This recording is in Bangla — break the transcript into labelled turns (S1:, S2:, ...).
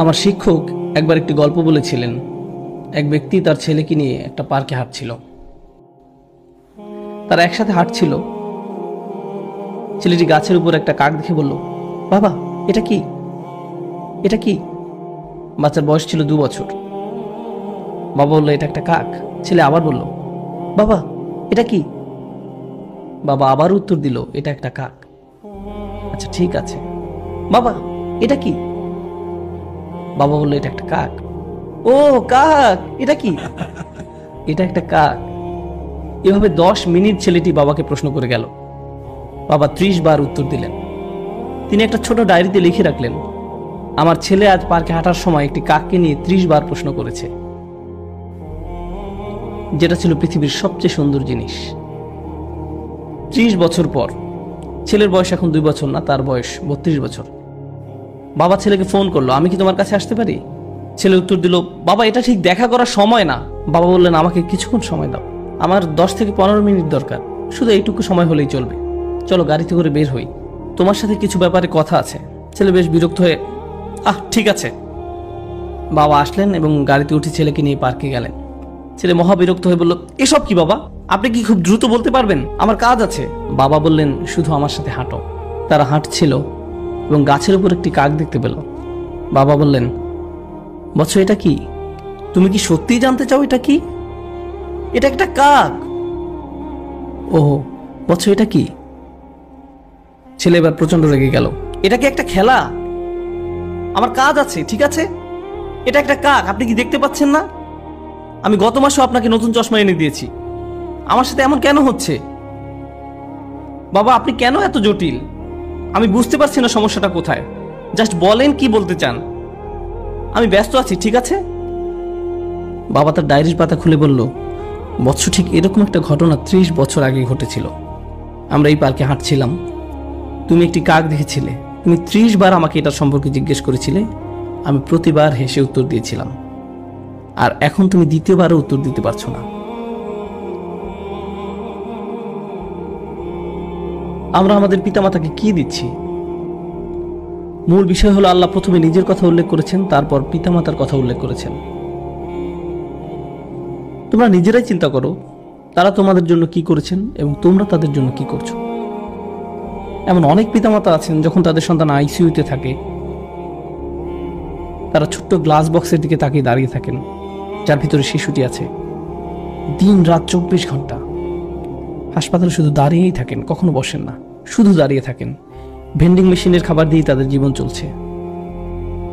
S1: আমার শিক্ষক একবার একটি গল্প বলেছিলেন। এক ব্যক্তি তার ছেলেকে নিয়ে একটা পার্কে হাঁটছিল। তারা একসাথে হাঁটছিল। ছেলেটি গাছের উপর একটা কাক দেখে বলল, বাবা এটা কি, এটা কি? বাচ্চার বয়স ছিল 2 বছর। বাবা বলল, এটা একটা কাক। ছেলে আবার বলল, বাবা এটা কি? বাবা আবার উত্তর দিল, এটা একটা কাক। আচ্ছা ঠিক আছে, বাবা এটা কি? বাবা বলল, এটা একটা কাক। ও কাক, এটা কি? এটা একটা কাক। এভাবে 10 মিনিট ছেলেটি বাবাকে প্রশ্ন করে গেল। বাবা 30 বার উত্তর দিলেন। তিনি একটা ছোট ডায়েরিতে লিখে রাখলেন, আমার ছেলে আজ পার্কে হাঁটার সময় একটি কাককে নিয়ে 30 বার প্রশ্ন করেছে, যেটা ছিল পৃথিবীর সবচেয়ে সুন্দর জিনিস। 30 বছর পর ছেলের বয়স এখন 2 বছর না, তার বয়স 32 বছর। বাবা ছেলেকে ফোন করলো, আমি কি তোমার কাছে আসতে পারি? ছেলে উত্তর দিল, বাবা এটা ঠিক দেখা করার সময় না। বাবা বললেন, আমাকে কিছুক্ষণ সময় দাও, আমার 10 থেকে 15 মিনিট দরকার, শুধু এইটুকু সময় হলেই চলবে। চলো গাড়িতে করে বের হই, তোমার সাথে কিছু ব্যাপারে কথা আছে। ছেলে বেশ বিরক্ত হয়ে, ঠিক আছে। বাবা আসলেন এবং গাড়িতে উঠে ছেলেকে নিয়ে পার্কে গেলেন। ছেলে মহা বিরক্ত হয়ে বলল, এসব কি বাবা, আপনি কি খুব দ্রুত বলতে পারবেন? আমার কাজ আছে। বাবা বললেন, শুধু আমার সাথে হাঁটো। তারা হাঁটছিল এবং গাছের উপর একটি কাক দেখতে পেল। বাবা বললেন, বৎস এটা কি? তুমি কি সত্যিই জানতে চাও এটা কি? এটা একটা কাক। ও বৎস এটা কি? ছেলে এবার প্রচন্ড রেগে গেল। এটা কি একটা খেলা? আমার কাজ আছে, ঠিক আছে? এটা একটা কাক, আপনি কি দেখতে পাচ্ছেন না? আমি গত মাসেও আপনাকে নতুন চশমা এনে দিয়েছি। আমার সাথে এমন কেন হচ্ছে? বাবা আপনি কেন এত জটিল? আমি বুঝতে পারছি না সমস্যাটা কোথায়। জাস্ট বলেন কি বলতে চান। আমি ব্যস্ত আছি, ঠিক আছে? বাবা তার ডায়েরির পাতা খুলে বলল, বৎস ঠিক এরকম একটা ঘটনা 30 বছর আগে ঘটেছিল। আমরা এই পার্কে হাঁটছিলাম, তুমি একটি কাক দেখেছিলে। তুমি 30 বার আমাকে এটার সম্পর্কে জিজ্ঞেস করেছিলে। আমি প্রতিবার হেসে উত্তর দিয়েছিলাম, আর এখন তুমি দ্বিতীয়বারও উত্তর দিতে পারছো না। আমরা আমাদের পিতামাতাকে কি দিচ্ছি? মূল বিষয় হলো, আল্লাহ প্রথমে নিজের কথা উল্লেখ করেছেন, তারপর পিতামাতার কথা উল্লেখ করেছেন। তোমরা নিজেরাই চিন্তা করো, তারা তোমাদের জন্য কি করেছেন এবং তোমরা তাদের জন্য কি করছো। এমন অনেক পিতামাতা আছেন, যখন তাদের সন্তান আইসিইউতে থাকে, তারা ছোট্ট গ্লাস বক্সের দিকে তাকিয়ে দাঁড়িয়ে থাকেন, যার ভিতরে শিশুটি আছে। দিন রাত 24 ঘন্টা হাসপাতালে শুধু দাঁড়িয়েই থাকেন, কখনো বসেন না, শুধু দাঁড়িয়ে থাকেন। ভেন্ডিং মেশিনের খাবার দিয়ে তাদের জীবন চলছে।